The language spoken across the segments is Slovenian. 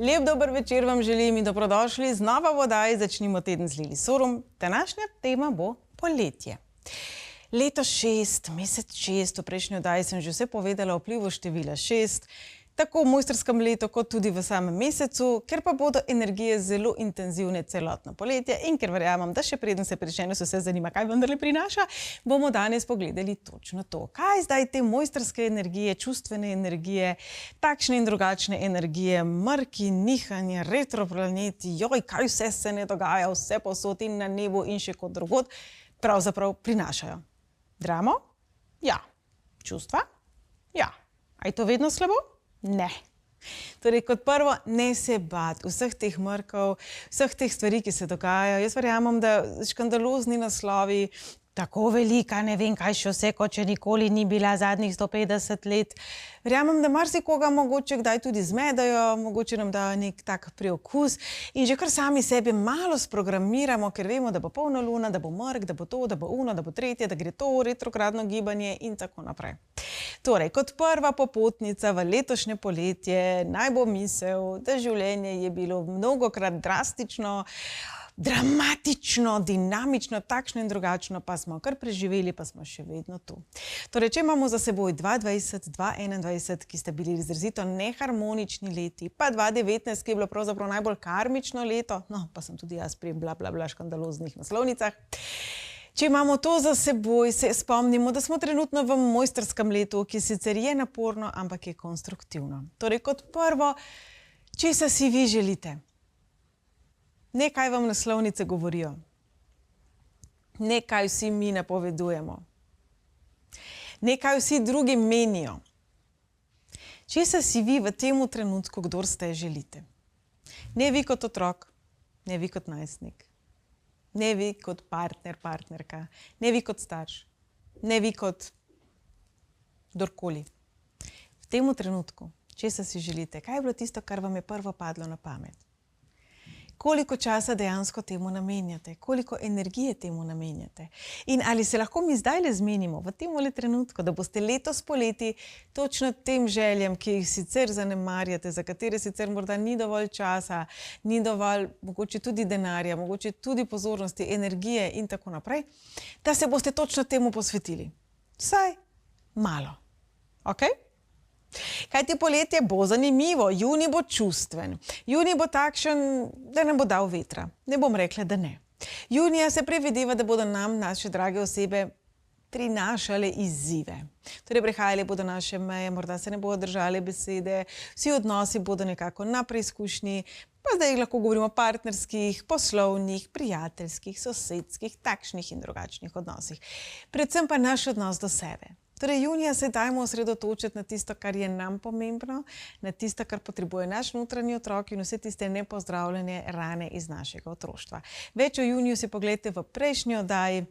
Lep dober večer vam želim in dobrodošli znova v oddaji Začnimo teden z Lili Sorum. Današnja tema bo poletje. Leto 6, mesec 6, v prejšnji oddaji sem že vse povedala o vplivu števila 6, tako v mojstrskem letu, kot tudi v samem mesecu, ker pa bodo energije zelo intenzivne celotno poletje in ker verjamem, da še preden se prične, se vse zanima, kaj vendarle prinaša, bomo danes pogledali točno to. Kaj zdaj te mojstrske energije, čustvene energije, takšne in drugačne energije, mrki, nihanje, retroplaneti, joj, kaj vse se ne dogaja, vse povsod in na nebu in še kot drugod, pravzaprav prinašajo. Dramo? Ja. Čustva? Ja. A je to vedno slabo? Ne. Torej, kot prvo, ne se bati vseh teh mrkov, vseh teh stvari, ki se dogajajo. Jaz verjamem, da škandalozni naslovi, tako velika, ne vem kaj še vse, kot če nikoli ni bila zadnjih 150 let. Verjamem, da marsikoga mogoče kdaj tudi zmedajo, mogoče nam dajo nek tak preokus in že kar sami sebe malo sprogramiramo, ker vemo, da bo polna luna, da bo mrk, da bo to, da bo uno, da bo tretje, da gre to retrogradno gibanje in tako naprej. Torej, kot prva popotnica v letošnje poletje naj bo misel, da življenje je bilo mnogokrat drastično, dramatično, dinamično, takšno in drugačno, pa smo kar preživeli, pa smo še vedno tu. Torej, če imamo za seboj 2020, 2021, ki sta bili izrazito neharmonični leti, pa 2019, ki je bilo pravzaprav najbolj karmično leto, no, pa sem tudi jaz pri škandaloznih naslovnicah. Če imamo to za seboj, se spomnimo, da smo trenutno v mojstrskem letu, ki sicer je naporno, ampak je konstruktivno. Torej, kot prvo, česa si vi želite? Nekaj vam naslovnice govorijo. Nekaj vsi mi napovedujemo. Nekaj vsi drugi menijo. Česa si vi v tem trenutku, kdor ste, želite? Ne vi kot otrok, ne vi kot najstnik, ne vi kot partner, partnerka, ne vi kot starš, ne vi kot kdorkoli. V tem trenutku, česa si želite? Kaj je bilo tisto, kar vam je prvo padlo na pamet? Koliko časa dejansko temu namenjate, koliko energije temu namenjate. In ali se lahko mi zdaj le zmenimo v tem trenutku, da boste letos poleti točno tem željem, ki jih sicer zanemarjate, za katere sicer morda ni dovolj časa, ni dovolj mogoče tudi denarja, mogoče tudi pozornosti, energije in tako naprej, da se boste točno temu posvetili. Vsaj malo. Ok? Kajti poletje bo zanimivo, junij bo čustven, junij bo takšen, da nam bo dal vetra. Ne bom rekla, da ne. Junija se predvideva, da bodo nam naše drage osebe prinašale izzive. Torej, prehajale bodo naše meje, morda se ne bodo držale besede, vsi odnosi bodo nekako na preizkušnji, pa zdaj lahko govorimo o partnerskih, poslovnih, prijateljskih, sosedskih, takšnih in drugačnih odnosih. Predvsem pa naš odnos do sebe. Torej, junija se dajmo osredotočiti na tisto, kar je nam pomembno, na tisto, kar potrebuje naš notranji otrok in vse tiste nepozdravljene rane iz našega otroštva. Več o juniju si pogledajte v prejšnji oddaji,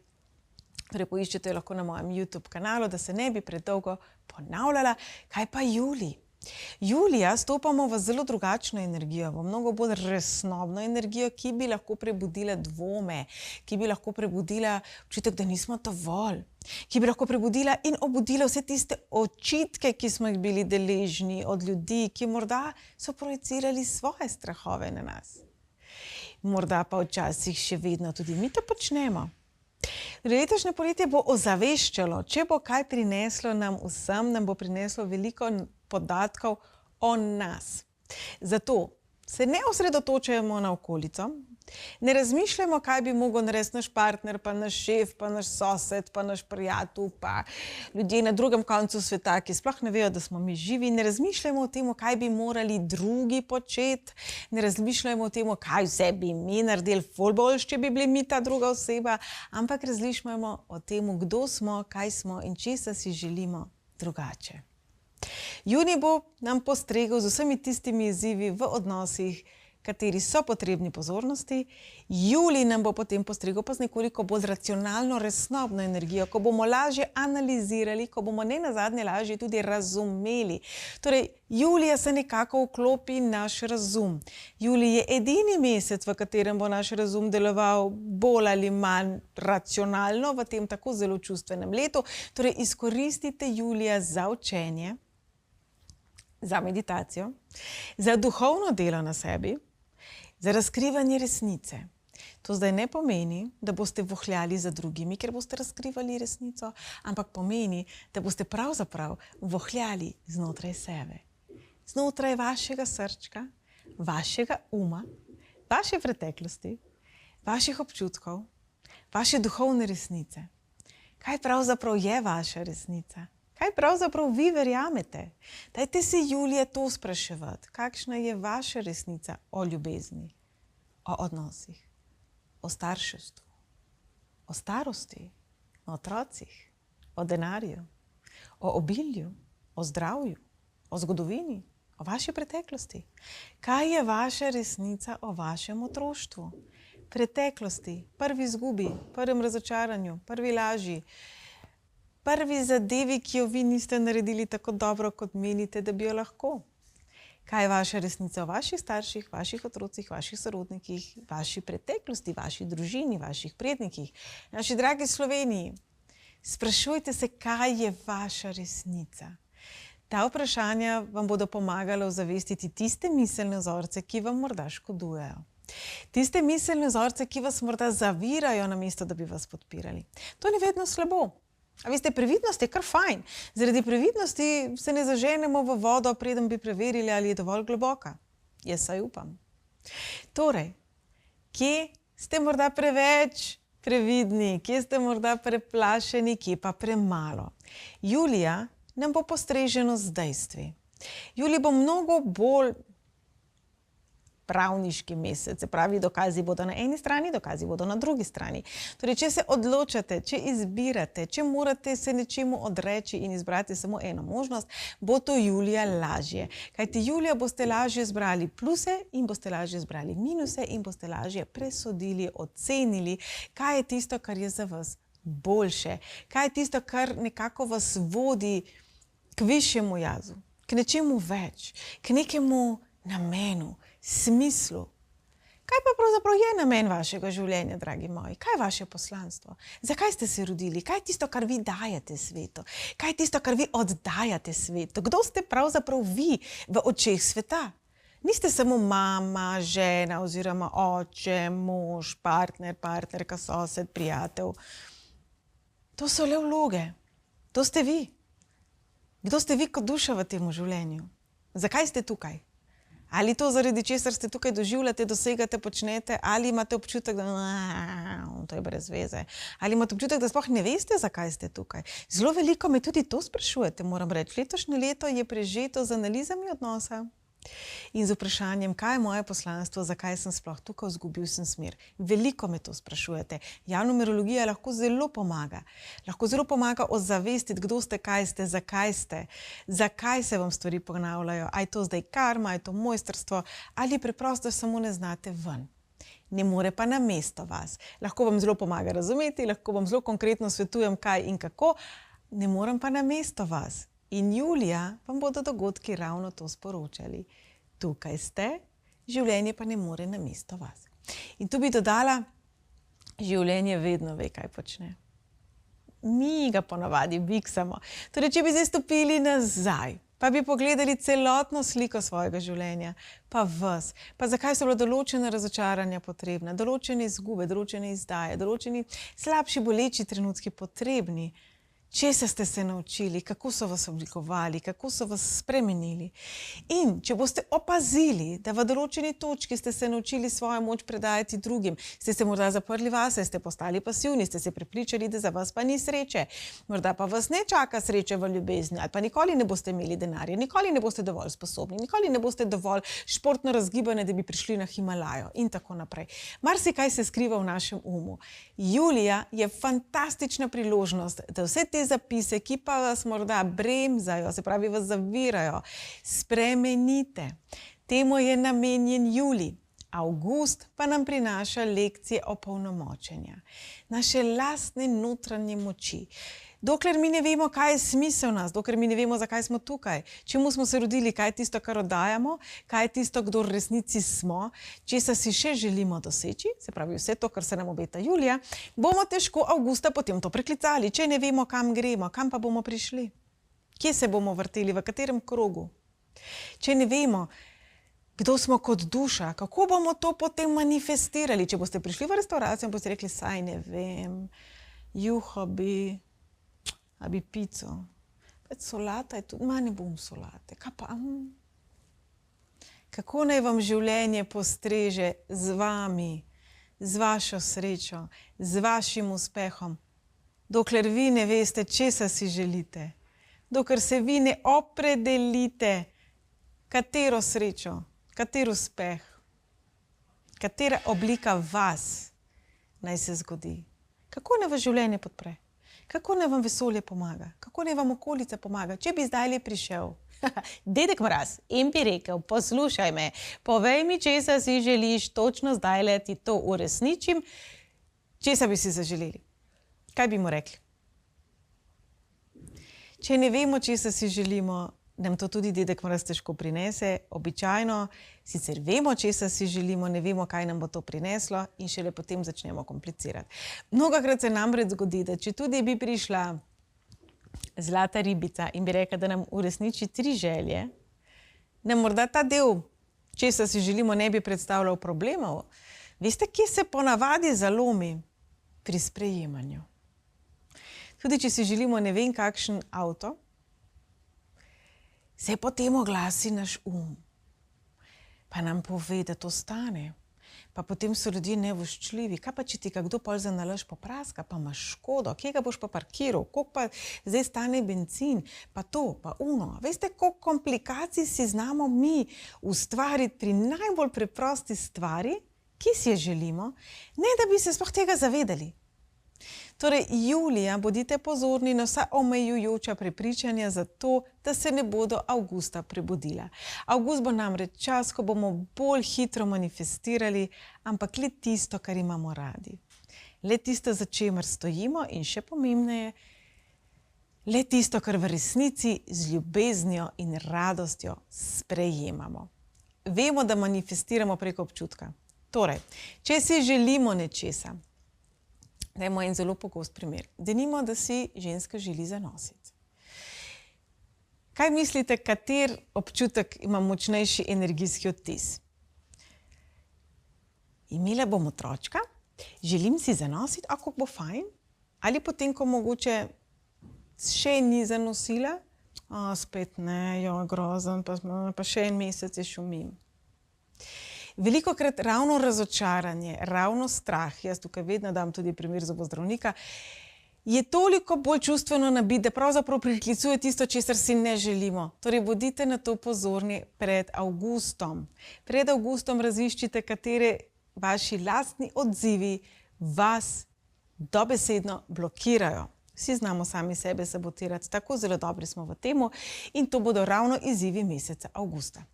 torej poiščete lahko na mojem YouTube kanalu, da se ne bi predolgo ponavljala. Kaj pa julij? Julija stopamo v zelo drugačno energijo, v mnogo bolj resnobno energijo, ki bi lahko prebudila dvome, ki bi lahko prebudila občutek, da nismo dovolj, ki bi lahko prebudila in obudila vse tiste očitke, ki smo jih bili deležni od ljudi, ki morda so projicirali svoje strahove na nas. Morda pa včasih še vedno tudi mi to počnemo. Letošnje poletje bo ozaveščalo, če bo kaj prineslo nam vsem, nam bo prineslo veliko podatkov o nas. Zato se ne osredotočajmo na okolico, ne razmišljamo, kaj bi mogel narediti naš partner, pa naš šef, pa naš sosed, pa naš prijatelj, pa ljudje na drugem koncu sveta, ki sploh ne vejo, da smo mi živi. Ne razmišljamo o tem, kaj bi morali drugi početi, ne razmišljamo o tem, kaj vse bi mi naredili ful boljše, če bi bili mi ta druga oseba, ampak razmišljamo o tem, kdo smo, kaj smo in česa si želimo drugače. Junij bo nam postregel z vsemi tistimi izzivi v odnosih, kateri so potrebni pozornosti. Julij nam bo potem postregel pa z nekoliko bolj racionalno, resnobno energijo, ko bomo lažje analizirali, ko bomo nenazadnje lažje tudi razumeli. Torej, julija se nekako vklopi naš razum. Julij je edini mesec, v katerem bo naš razum deloval bolj ali manj racionalno v tem tako zelo čustvenem letu. Torej, izkoristite julija za učenje, za meditacijo, za duhovno delo na sebi, za razkrivanje resnice. To zdaj ne pomeni, da boste vohljali za drugimi, ker boste razkrivali resnico, ampak pomeni, da boste pravzaprav vohljali znotraj sebe. Znotraj vašega srčka, vašega uma, vaše preteklosti, vaših občutkov, vaše duhovne resnice. Kaj pravzaprav je vaša resnica? Kaj pravzaprav vi verjamete? Dajte se Julije to spraševati. Kakšna je vaša resnica o ljubezni, o odnosih, o starševstvu, o starosti, o otrocih, o denarju, o obilju, o zdravju, o zgodovini, o vaši preteklosti. Kaj je vaša resnica o vašem otroštvu? Preteklosti, prvi izgubi, prvem razočaranju, prvi laži, prvi zadevi, ki jo vi niste naredili tako dobro, kot menite, da bi jo lahko. Kaj je vaša resnica o vaših starših, vaših otrocih, vaših sorodnikih, vaši preteklosti, vaši družini, vaših prednikih, naši dragi Sloveniji? Sprašujte se, kaj je vaša resnica. Ta vprašanja vam bodo pomagala ozavestiti tiste miselne vzorce, ki vam morda škodujejo. Tiste miselne vzorce, ki vas morda zavirajo, namesto da bi vas podpirali. To ni vedno slabo. A veste, previdnost je kar fajn. Zaradi previdnosti se ne zaženemo v vodo, preden bi preverili, ali je dovolj globoka. Jaz saj upam. Torej, kje ste morda preveč previdni, kje ste morda preplašeni, kje pa premalo? Julija nam bo postreženo z dejstvi. Julij bo mnogo bolj pravniški mesec, se pravi, dokazi bodo na eni strani, dokazi bodo na drugi strani. Torej, če se odločate, če izbirate, če morate se nečemu odreči in izbrati samo eno možnost, bo to julija lažje. Kajti julija boste lažje zbrali pluse in boste lažje zbrali minuse in boste lažje presodili, ocenili, kaj je tisto, kar je za vas boljše, kaj je tisto, kar nekako vas vodi k višjemu jazu, k nečemu več, k nekemu namenu, smislu. Kaj pa pravzaprav je namen vašega življenja, dragi moji? Kaj je vaše poslanstvo? Zakaj ste se rodili? Kaj je tisto, kar vi dajete svetu? Kaj je tisto, kar vi oddajate svetu? Kdo ste pravzaprav vi v očeh sveta? Niste samo mama, žena oziroma oče, mož, partner, partnerka, sosed, prijatelj. To so le vloge. To ste vi. Kdo ste vi kot duša v tem življenju? Zakaj ste tukaj? Ali to zaradi česar ste tukaj doživljate, dosegate, počnete, ali imate občutek, da to je brez veze. Ali imate občutek, da sploh ne veste, zakaj ste tukaj. Zelo veliko me tudi to sprašujete, moram reči. Letošnje leto je prežeto z analizami odnosa in z vprašanjem, kaj je moje poslanstvo, zakaj sem sploh tukaj, izgubil sem smer. Veliko me to sprašujete. Javna numerologija lahko zelo pomaga. Lahko zelo pomaga ozavestiti, kdo ste, kaj ste, zakaj se vam stvari ponavljajo. A je to zdaj karma, je to mojstrstvo ali preprosto samo ne znate ven. Ne more pa namesto vas. Lahko vam zelo pomaga razumeti, lahko vam zelo konkretno svetujem, kaj in kako, ne morem pa namesto vas. In julija vam bodo dogodki ravno to sporočali. Tukaj ste, življenje pa ne more namesto vas. In tu bi dodala, življenje vedno ve, kaj počne. Mi ga ponavadi biksamo. Torej, če bi zdaj stopili nazaj, pa bi pogledali celotno sliko svojega življenja, pa vas, pa zakaj so bila določena razočaranja potrebna, določene izgube, določene izdaje, določeni slabši boleči trenutki potrebni. Česa ste se naučili, kako so vas oblikovali, kako so vas spremenili. In če boste opazili, da v določeni točki ste se naučili svojo moč predajati drugim, ste se morda zaprli vase, ste postali pasivni, ste se prepričali, da za vas pa ni sreče. Morda pa vas ne čaka sreče v ljubezni, ali pa nikoli ne boste imeli denarja, nikoli ne boste dovolj sposobni, nikoli ne boste dovolj športno razgibani, da bi prišli na Himalajo in tako naprej. Marsikaj se skriva v našem umu. Julija je fantastična priložnost, da vse te zapise, ki pa vas morda bremzajo, se pravi vas zavirajo, spremenite. Temu je namenjen julij. Avgust pa nam prinaša lekcije opolnomočenja, naše lastne notranje moči. Dokler mi ne vemo, kaj je smisel nas, dokler mi ne vemo, zakaj smo tukaj, čemu smo se rodili, kaj je tisto, kar oddajamo, kaj je tisto, kdo v resnici smo, česa si še želimo doseči, se pravi vse to, kar se nam obeta julija, bomo težko avgusta potem to preklicali, če ne vemo, kam gremo, kam pa bomo prišli. Kje se bomo vrteli, v katerem krogu? Če ne vemo, kdo smo kot duša, kako bomo to potem manifestirali? Če boste prišli v restauracijo in boste rekli, saj ne vem, juho bi, a bi pico. Solata je tudi, ne bom solate. Kaj pa? Kako naj vam življenje postreže z vami, z vašo srečo, z vašim uspehom, dokler vi ne veste, česa si želite, dokler se vi ne opredelite, katero srečo, kater uspeh, katera oblika vas naj se zgodi. Kako naj vas življenje podpre? Kako naj vam vesolje pomaga? Kako naj vam okolica pomaga? Če bi zdaj prišel Dedek Mraz in bi rekel, poslušaj me, povej mi, česa si želiš, točno zdaj ti to uresničim, česa bi si zaželeli? Kaj bi mu rekli? Če ne vemo, česa si želimo, nam to tudi Dedek Mraz težko prinese. Običajno sicer vemo, česa si želimo, ne vemo, kaj nam bo to prineslo in šele potem začnemo komplicirati. Mnogokrat se namreč zgodi, da če tudi bi prišla zlata ribica in bi rekla, da nam uresniči 3 želje, nam morda ta del, česa si želimo, ne bi predstavljal problemov. Veste, kje se ponavadi zalomi? Pri sprejemanju. Tudi če si želimo ne vem kakšen avto, se potem oglasi naš pa nam pove, da to stane. Pa potem so ljudje nevoščljivi. Kaj pa, če ti kdo pol za nalaž popraska, pa imaš škodo, kje ga boš pa parkiral, koliko pa zdaj stane bencin, pa to, pa ono. Veste, koliko komplikacij si znamo mi ustvariti pri najbolj preprosti stvari, ki si je želimo, ne da bi se sploh tega zavedali. Torej, julija bodite pozorni na vsa omejujoča prepričanja za to, da se ne bodo avgusta prebudila. Avgust bo namreč čas, ko bomo bolj hitro manifestirali, ampak le tisto, kar imamo radi. Le tisto, za čemer stojimo in še pomembneje, le tisto, kar v resnici z ljubeznijo in radostjo sprejemamo. Vemo, da manifestiramo preko občutka. Torej, če si želimo nečesa, dajmo en zelo pogost primer. Denimo, da si ženska želi zanositi. Kaj mislite, kater občutek ima močnejši energijski odtis? Imela bom otročka, želim si zanositi, kako bo fajn, ali potem, ko mogoče še ni zanosila, spet ne, grozen, pa še en mesec je šumim. Velikokrat ravno razočaranje, ravno strah, jaz tukaj vedno dam tudi primer zobozdravnika, je toliko bolj čustveno nabit, da pravzaprav priklicuje tisto, česar si ne želimo. Torej, bodite na to pozorni pred avgustom. Pred avgustom raziščite, katere vaši lastni odzivi vas dobesedno blokirajo. Vsi znamo sami sebe sabotirati, tako zelo dobri smo v temu in to bodo ravno izzivi meseca avgusta.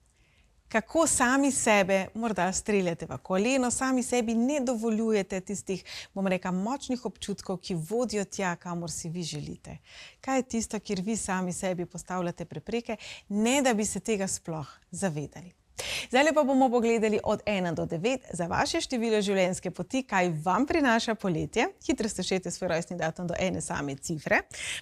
Kako sami sebe morda streljate v koleno, sami sebi ne dovoljujete tistih, bom rekla, močnih občutkov, ki vodijo tja, kamor si vi želite. Kaj je tisto, kjer vi sami sebi postavljate prepreke, ne da bi se tega sploh zavedali. Zdaj pa bomo pogledali od 1 do 9 za vaše število življenjske poti, kaj vam prinaša poletje. Hitro seštejte svoj rojstni datum do ene same cifre.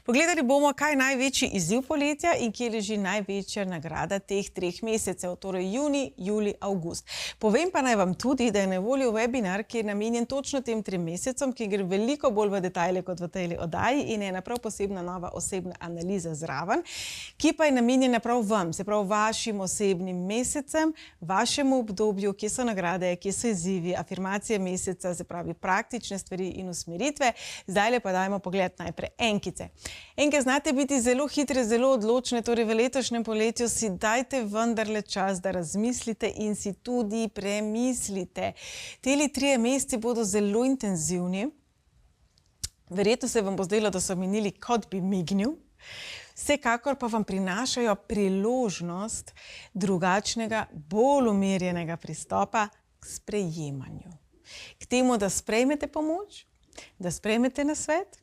Pogledali bomo, kaj je največji izziv poletja in kje leži največja nagrada teh 3 mesecev, torej junij, julij, avgust. Povem pa naj vam tudi, da je na voljo webinar, ki je namenjen točno tem 3 mesecem, ki gre veliko bolj v detajle kot v tej oddaji in je ena prav posebna nova osebna analiza zraven, ki pa je namenjena prav vam, se prav vašim osebnim mesecem, vašemu obdobju, kje so nagrade, kje so izzivi, afirmacije meseca, se pravi praktične stvari in usmeritve. Zdaj pa dajmo pogled najprej enkice. Enke znate biti zelo hitre, zelo odločne, torej v letošnjem poletju si dajte vendarle čas, da razmislite in si tudi premislite. Teli 3 meseci bodo zelo intenzivni. Verjetno se vam bo zdelo, da so minili, kot bi mignil. Vsekakor pa vam prinašajo priložnost drugačnega, bolj umirjenega pristopa k sprejemanju. K temu, da sprejmete pomoč, da sprejmete nasvet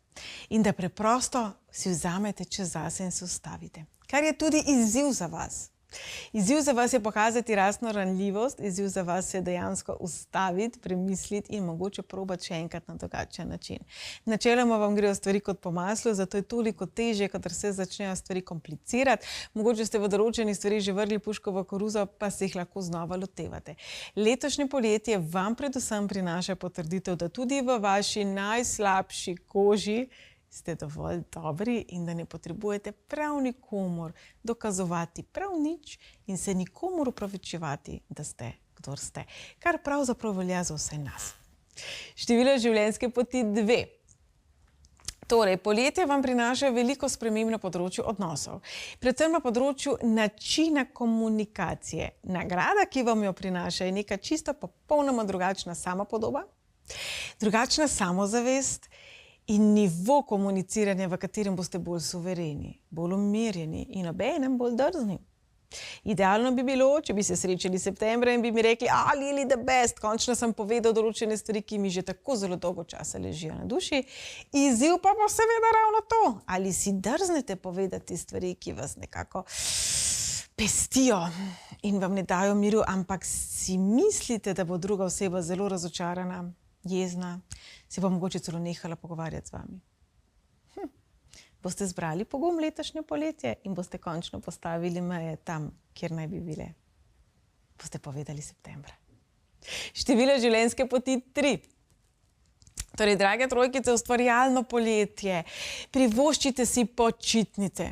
in da preprosto si vzamete čas zase in se ustavite. Kar je tudi izziv za vas. Izziv za vas je pokazati rasno ranljivost, izziv za vas je dejansko ustaviti, premisliti in mogoče probati še enkrat na drugačen način. Načeloma vam grejo stvari kot po maslu, zato je toliko težje, kadar se začnejo stvari komplicirati. Mogoče ste v določenih stvari že vrgli puško v koruzo, pa se jih lahko znova lotevate. Letošnje poletje vam predvsem prinaša potrditev, da tudi v vaši najslabši koži ste dovolj dobri in da ne potrebujete prav nikomur dokazovati prav nič in se nikomur opravičevati, da ste, kdor ste. Kar pravzaprav velja za vse nas. Število življenjske poti 2. Torej, poletje vam prinaša veliko sprememb na področju odnosov. Predvsem na področju načina komunikacije. Nagrada, ki vam jo prinaša, je neka čisto popolnoma drugačna samopodoba, drugačna samozavest in nivo komuniciranja, v katerem boste bolj suvereni, bolj umirjeni in obenem bolj drzni. Idealno bi bilo, če bi se srečali septembra in bi mi rekli, Lili, the best, končno sem povedal določene stvari, ki mi že tako zelo dolgo časa ležijo na duši. Izziv pa bo seveda ravno to. Ali si drznete povedati stvari, ki vas nekako pestijo in vam ne dajo miru, ampak si mislite, da bo druga oseba zelo razočarana, jezna, se bo mogoče celo nehala pogovarjati z vami. Boste zbrali pogum letošnje poletje in boste končno postavili meje tam, kjer naj bi bile. Boste povedali septembra. Število življenjske poti 3. Torej, drage trojkice, ustvarjalno poletje. Privoščite si počitnice.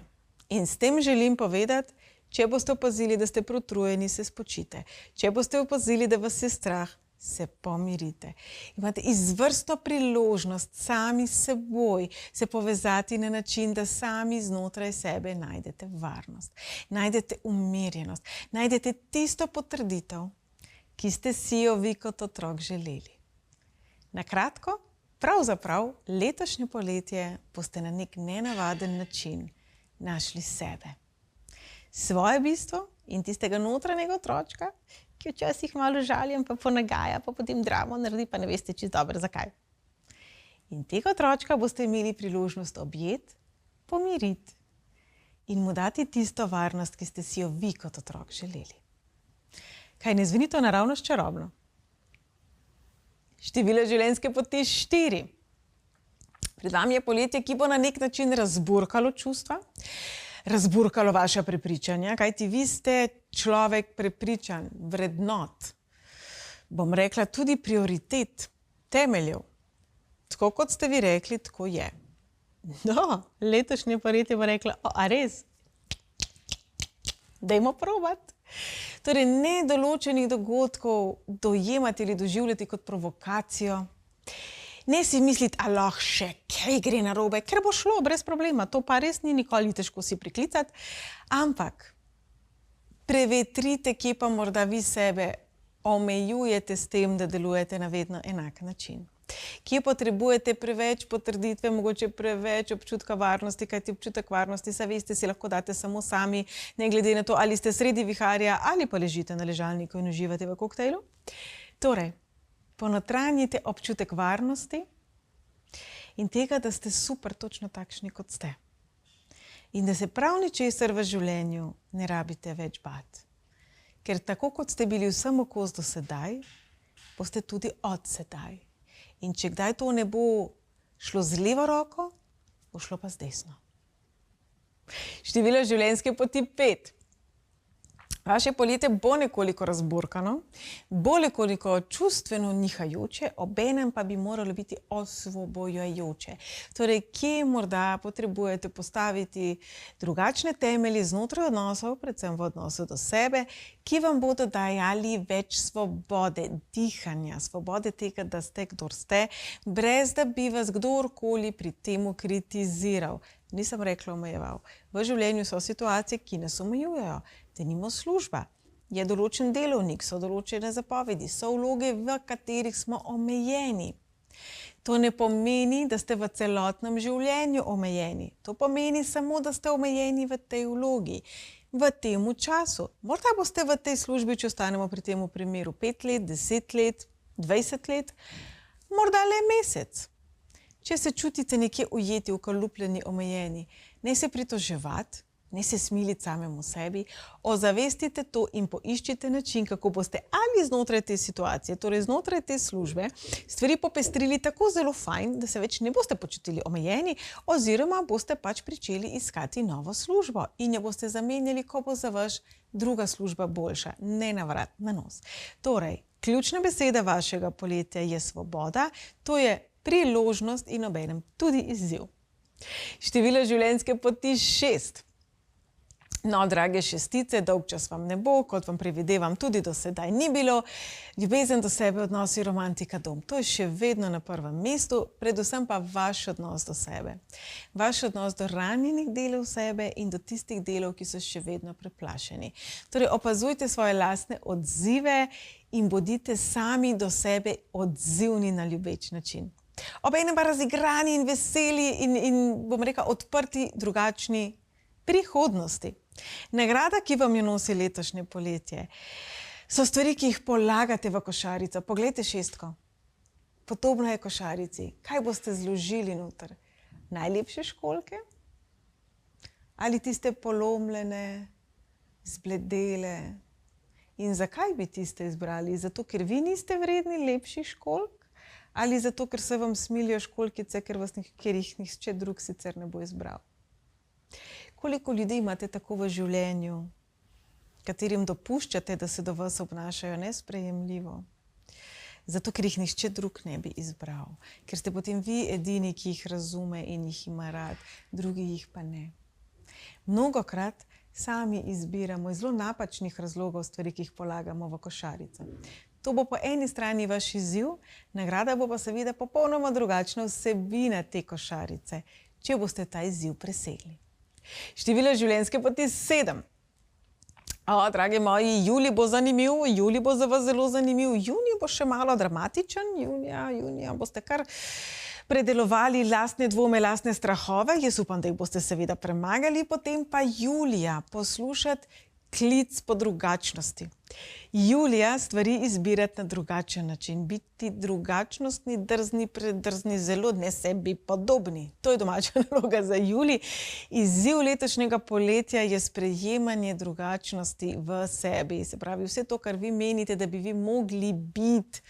In s tem želim povedati, če boste opazili, da ste pretrujeni, se spočite. Če boste opazili, da vas je strah, se pomirite. Imate izvrstno priložnost sami s seboj se povezati na način, da sami znotraj sebe najdete varnost, najdete umirjenost, najdete tisto potrditev, ki ste si jo vi kot otrok želeli. Na kratko, pravzaprav letošnje poletje boste na nek nenavaden način našli sebe. Svoje bistvo in tistega notranjega otročka, ki včasih malo žaljem, pa ponagaja, pa potem dramo naredi, pa ne veste čisto dobro zakaj. In tega otročka boste imeli priložnost objeti, pomiriti in mu dati tisto varnost, ki ste si jo vi kot otrok želeli. Kaj ne zveni to naravnost čarobno? Število življenjske poti 4. Pred vami je poletje, ki bo na nek način razburkalo čustva, razburkalo vaša prepričanja, kajti vi ste človek prepričan, vrednot, bom rekla tudi prioritet, temeljev. Tako kot ste vi rekli, tako je. No, letošnje poletje bo rekla, a res? Dajmo probati. Torej, ne določenih dogodkov dojemati ali doživljati kot provokacijo. Ne si misliti, lahko še kaj gre narobe, ker bo šlo brez problema. To pa res ni nikoli težko si priklicati. Ampak prevetrite, kje pa morda vi sebe omejujete s tem, da delujete na vedno enak način. Kje potrebujete preveč potrditve, mogoče preveč občutka varnosti, kajti občutek varnosti, saj veste, si lahko date samo sami, ne glede na to, ali ste sredi viharja ali pa ležite na ležalniku in uživate v koktejlu. Torej, ponotranjite občutek varnosti in tega, da ste super točno takšni, kot ste. In da se prav ničesar v življenju ne rabite več bati. Ker tako, kot ste bili vsem okos do sedaj, boste tudi od sedaj. In če kdaj to ne bo šlo z levo roko, bo šlo pa z desno. Število življenjske poti 5. Vaše poletje bo nekoliko razburkano, bo nekoliko čustveno nihajoče, obenem pa bi moralo biti osvobojujoče. Torej, kje morda potrebujete postaviti drugačne temelje znotraj odnosov, predvsem v odnosu do sebe, ki vam bodo dajali več svobode dihanja, svobode tega, da ste, kdor ste, brez da bi vas kdorkoli pri temu kritiziral. Nisem rekla omejeval. V življenju so situacije, ki nas omejujejo. Denimo služba, je določen delovnik, so določene zapovedi, so vloge, v katerih smo omejeni. To ne pomeni, da ste v celotnem življenju omejeni. To pomeni samo, da ste omejeni v tej vlogi, v tem času. Morda boste v tej službi, če ostanemo pri tem primeru, 5 let, 10 let, 20 let, morda le mesec. Če se čutite nekje ujeti, ukalupljeni, omejeni, ne se pritoževati, Ne se smiliti samemu sebi, ozavestite to in poiščite način, kako boste ali znotraj te situacije, torej znotraj te službe, stvari popestrili tako zelo fajn, da se več ne boste počutili omejeni, oziroma boste pač pričeli iskati novo službo in jo boste zamenjali, ko bo za vas druga služba boljša, ne na vrat, na nos. Torej, ključna beseda vašega poletja je svoboda, to je priložnost in obenem tudi izziv. Število življenjske poti 6. No, drage šestice, dolg čas vam ne bo, kot vam predvidevam, tudi do sedaj ni bilo. Ljubezen do sebe, odnosi, romantika, dom. To je še vedno na prvem mestu, predvsem pa vaš odnos do sebe. Vaš odnos do ranjenih delov sebe in do tistih delov, ki so še vedno preplašeni. Torej, opazujte svoje lastne odzive in bodite sami do sebe odzivni na ljubeč način. Obenem pa razigrani in veseli in bom rekla, odprti drugačni prihodnosti. Nagrada, ki vam jo nosi letošnje poletje, so stvari, ki jih polagate v košarico. Poglejte šestko. Podobno je košarici. Kaj boste zložili noter? Najlepše školjke? Ali tiste polomljene, zbledele? In zakaj bi tiste izbrali? Zato, ker vi niste vredni lepših školjk? Ali zato, ker se vam smilijo školjkice, ker jih nihče drug sicer ne bo izbral? Koliko ljudi imate tako v življenju, katerim dopuščate, da se do vas obnašajo nesprejemljivo? Zato, ker jih nihče drug ne bi izbral. Ker ste potem vi edini, ki jih razume in jih ima rad, drugi jih pa ne. Mnogokrat sami izbiramo iz zelo napačnih razlogov stvari, ki jih polagamo v košarico. To bo po eni strani vaš izziv, nagrada bo pa seveda popolnoma drugačna vsebina te košarice, če boste ta izziv presegli. Število življenjske poti 7. Dragi moji, julij bo zanimiv, julij bo za vas zelo zanimiv, junij bo še malo dramatičen, junija boste kar predelovali lastne dvome, lastne strahove, jaz upam, da jih boste seveda premagali, potem pa julija poslušati klic po drugačnosti. Julija stvari izbirati na drugačen način, biti drugačnostni, drzni, predrzni, zelo ne sebi podobni. To je domača naloga za julij. Izziv letošnjega poletja je sprejemanje drugačnosti v sebi. Se pravi, vse to, kar vi menite, da bi vi mogli biti,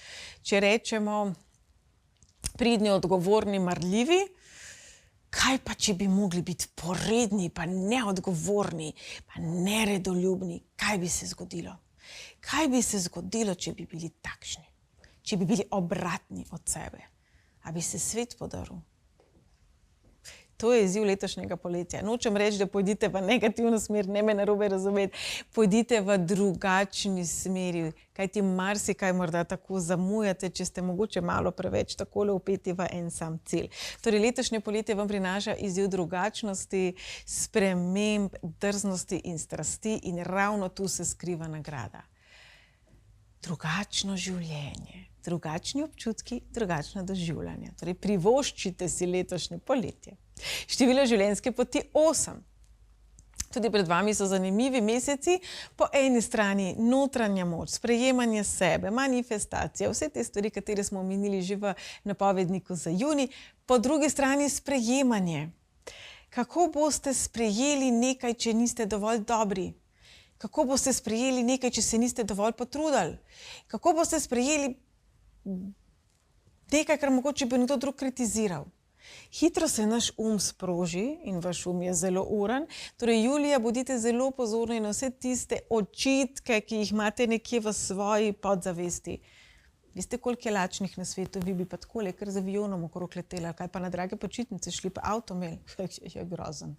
če rečemo, pridni, odgovorni, marljivi, kaj pa, če bi mogli biti poredni, pa neodgovorni, pa neredoljubni? Kaj bi se zgodilo? Kaj bi se zgodilo, če bi bili takšni? Če bi bili obratni od sebe? A bi se svet podaril? To je izziv letošnjega poletja. Nočem reči, da pojdite v negativno smer, ne me narobe razumeti. Pojdite v drugačni smeri, kajti marsikaj morda tako zamujate, če ste mogoče malo preveč takole vpeti v en sam cilj. Torej, letošnje poletje vam prinaša izziv drugačnosti, sprememb, drznosti in strasti in ravno tu se skriva nagrada. Drugačno življenje, drugačni občutki, drugačna doživljanja. Torej, privoščite si letošnje poletje. Število življenjske poti 8. Tudi pred vami so zanimivi meseci. Po eni strani notranja moč, sprejemanje sebe, manifestacija, vse te stvari, katere smo omenili že v napovedniku za junij. Po drugi strani sprejemanje. Kako boste sprejeli nekaj, če niste dovolj dobri? Kako boste sprejeli nekaj, če se niste dovolj potrudili? Kako boste sprejeli nekaj, kar mogoče bi nekdo drug kritiziral? Hitro se naš sproži in vaš je zelo uren. Torej, julija bodite zelo pozorni na vse tiste očitke, ki jih imate nekje v svoji podzavesti. Veste, koliko je lačnih na svetu, vi bi pa takole kar z avionom okrog letela, kaj pa na drage počitnice šli pa avto imeli. Je grozen.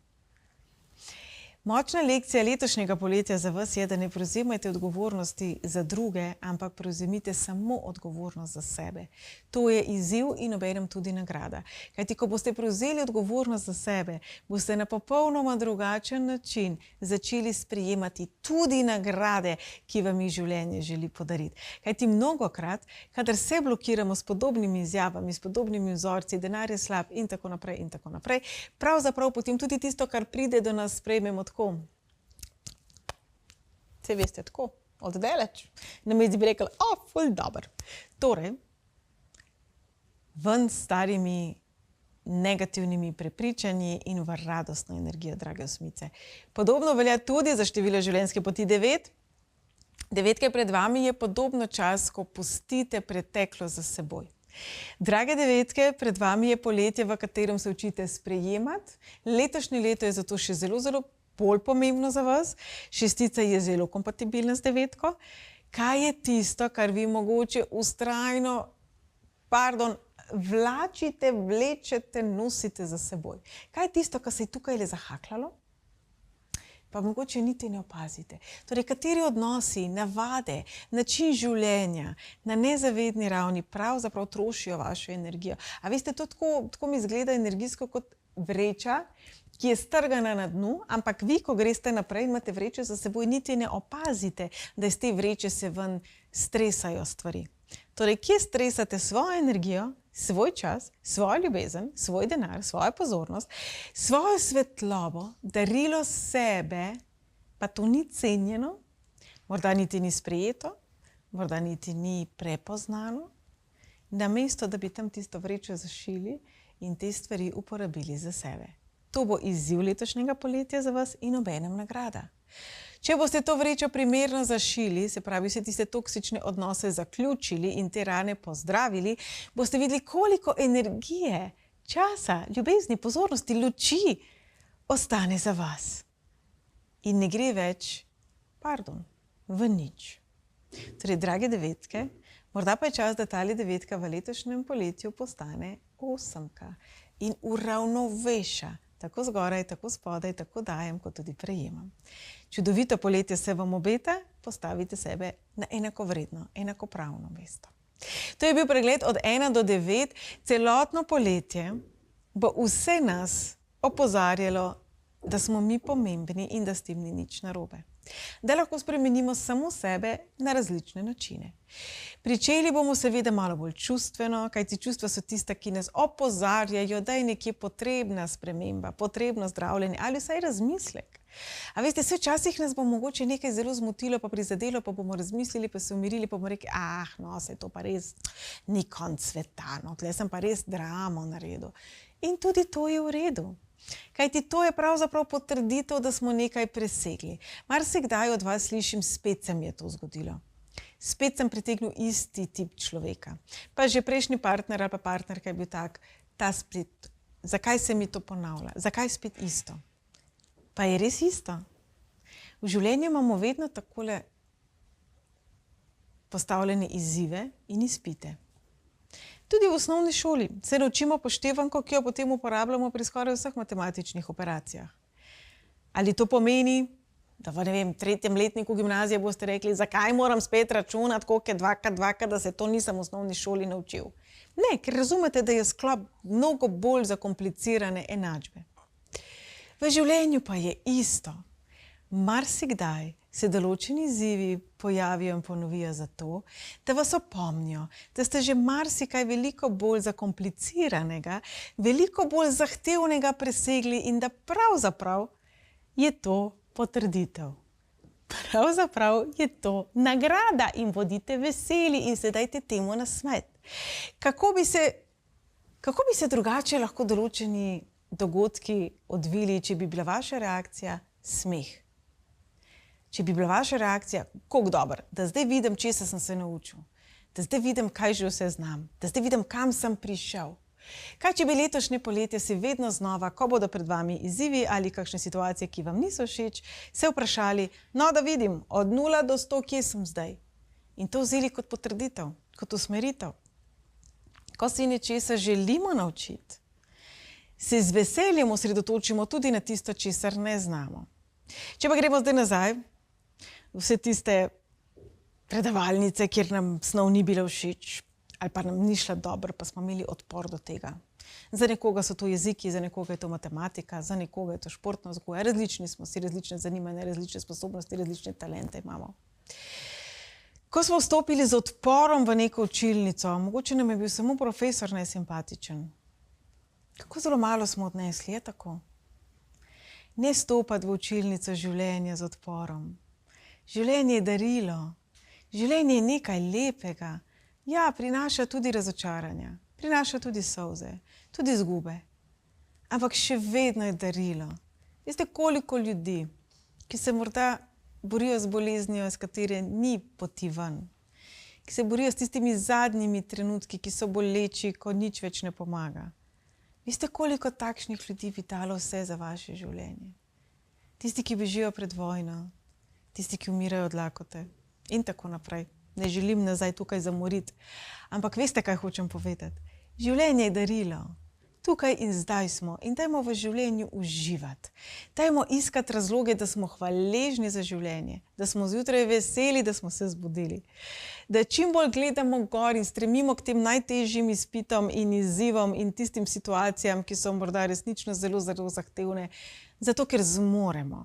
Močna lekcija letošnjega poletja za vas je, da ne prevzemajte odgovornosti za druge, ampak prevzemite samo odgovornost za sebe. To je izziv in obenem tudi nagrada. Kajti, ko boste prevzeli odgovornost za sebe, boste na popolnoma drugačen način začeli sprejemati tudi nagrade, ki vam jih življenje želi podariti. Kajti mnogokrat, kadar se blokiramo s podobnimi izjavami, s podobnimi vzorci, denar je slab in tako naprej, pravzaprav potem tudi tisto, kar pride do nas, sprejmemo tako. Se veste, tako, oddaleč. Namesto bi rekla, ful dober. Torej, ven s starimi negativnimi prepričanji in v radostno energijo, drage osmice. Podobno velja tudi za število življenjske poti 9. Devetke pred vami je podobno čas, ko pustite preteklo za seboj. Drage devetke, pred vami je poletje, v katerem se učite sprejemati. Letošnje leto je zato še zelo bolj pomembno za vas. Šestica je zelo kompatibilna z devetko. Kaj je tisto, kar vi mogoče vztrajno, vlačite, vlečete, nosite za seboj? Kaj je tisto, kar se je tukaj le zahaklalo? Pa mogoče niti ne opazite. Torej, kateri odnosi, navade, način življenja na nezavedni ravni pravzaprav trošijo vašo energijo. A veste, to tako mi izgleda energijsko kot vreča, ki je strgana na dnu, ampak vi, ko greste naprej in imate vrečo za seboj, niti ne opazite, da iz te vreče se ven stresajo stvari. Torej, kje stresate svojo energijo, svoj čas, svojo ljubezen, svoj denar, svojo pozornost, svojo svetlobo, darilo sebe, pa to ni cenjeno, morda niti ni sprejeto, morda niti ni prepoznano, namesto da bi tam tisto vrečo zašili in te stvari uporabili za sebe. To bo izziv letošnjega poletja za vas in obenem nagrada. Če boste to vrečo primerno zašili, se pravi vse tiste toksične odnose zaključili in te rane pozdravili, boste videli, koliko energije, časa, ljubezni, pozornosti, luči ostane za vas. In ne gre več, v nič. Torej, drage devetke, morda pa je čas, da tale devetka v letošnjem poletju postane osemka in uravnoveša. Tako zgoraj, tako spodaj, tako dajem, kot tudi prejemam. Čudovito poletje se vam obeta, postavite sebe na enakovredno, enakopravno mesto. To je bil pregled od 1 do 9. Celotno poletje bo vse nas opozarjalo, da smo mi pomembni in da s tem ni nič narobe. Da lahko spremenimo samo sebe na različne načine. Pričeli bomo seveda malo bolj čustveno, kajti čustva so tista, ki nas opozarjajo, da je nekje potrebna sprememba, potrebno zdravljenje ali vsaj razmislek. A veste, včasih nas bo mogoče nekaj zelo zmotilo, pa prizadelo, pa bomo razmislili, pa se umirili, pa bomo rekli, saj to pa res ni konec sveta, tle sem pa res dramo naredil. In tudi to je v redu. Kajti to je pravzaprav potrditev, da smo nekaj presegli. Marsikdaj od vas slišim, spet se mi je to zgodilo. Spet sem pritegnil isti tip človeka. Pa že prejšnji partner ali pa partnerka je bil tak, ta splet, zakaj se mi to ponavlja? Zakaj spet isto? Pa je res isto. V življenju imamo vedno takole postavljene izzive in izpite. Tudi v osnovni šoli se naučimo poštevanko, ki jo potem uporabljamo pri skoraj vseh matematičnih operacijah. Ali to pomeni, da v 3. letniku gimnazije boste rekli, zakaj moram spet računati, koliko je 2x2, da se to nisem v osnovni šoli naučil? Ne, ker razumete, da je sklop mnogo bolj zakomplicirane enačbe. V življenju pa je isto. Marsikdaj se določeni izzivi pojavijo in ponovijo zato, da vas opomnijo, da ste že marsikaj veliko bolj zakompliciranega, veliko bolj zahtevnega presegli in da pravzaprav je to potrditev. Pravzaprav je to nagrada in bodite veseli in se dajte temu nasmeti. Kako bi se drugače lahko določeni dogodki odvili, če bi bila vaša reakcija smeh? Če bi bila vaša reakcija, kako dobro, da zdaj vidim, česa sem se naučil, da zdaj vidim, kaj že vse znam, da zdaj vidim, kam sem prišel. Kaj, če bi letošnje poletje si vedno znova, ko bodo pred vami izzivi ali kakšne situacije, ki vam niso všeč, se vprašali, da vidim, od 0 do 100, kje sem zdaj? In to vzeli kot potrditev, kot usmeritev. Ko se nečesa želimo naučiti, se z veseljem osredotočimo tudi na tisto, česar ne znamo. Če pa gremo zdaj nazaj, vse tiste predavalnice, kjer nam snov ni bila všeč ali pa nam ni šla dobro, pa smo imeli odpor do tega. Za nekoga so to jeziki, za nekoga je to matematika, za nekoga je to športna vzgoja. Različni smo si, različne zanimanja, različne sposobnosti, različne talente imamo. Ko smo vstopili z odporom v neko učilnico, mogoče nam je bil samo profesor nesimpatičen. Kako zelo malo smo odnesli, je tako? Ne stopati v učilnico življenja z odporom. Življenje je darilo. Življenje je nekaj lepega. Ja, prinaša tudi razočaranja, prinaša tudi solze, tudi izgube, ampak še vedno je darilo. Veste, koliko ljudi, ki se morda borijo z boleznijo, iz katere ni poti ven, ki se borijo s tistimi zadnjimi trenutki, ki so boleči, ko nič več ne pomaga. Veste, koliko takšnih ljudi bi dalo vse za vaše življenje? Tisti, ki bežijo pred vojno, tisti, ki umirajo od lakote in tako naprej. Ne želim nazaj tukaj zamoriti, ampak veste, kaj hočem povedati? Življenje je darilo. Tukaj in zdaj smo in dajmo v življenju uživati. Dajmo iskati razloge, da smo hvaležni za življenje, da smo zjutraj veseli, da smo se zbudili. Da čim bolj gledamo gor in stremimo k tem najtežjim izpitom in izzivom in tistim situacijam, ki so morda resnično zelo, zelo zahtevne, zato ker zmoremo.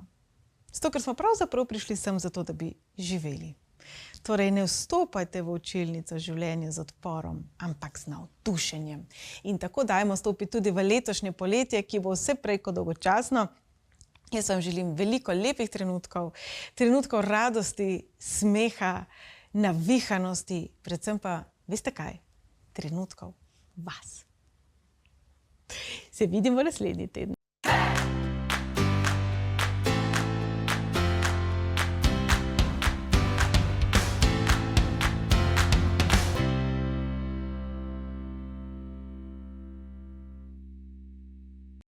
Zato ker smo pravzaprav prišli sem zato, da bi živeli. Torej, ne vstopajte v učilnico življenja z odporom, ampak z navdušenjem. In tako dajmo stopiti tudi v letošnje poletje, ki bo vse prej kot dolgočasno. Jaz vam želim veliko lepih trenutkov, trenutkov radosti, smeha, navihanosti, predvsem pa, veste kaj, trenutkov vas. Se vidimo naslednji teden.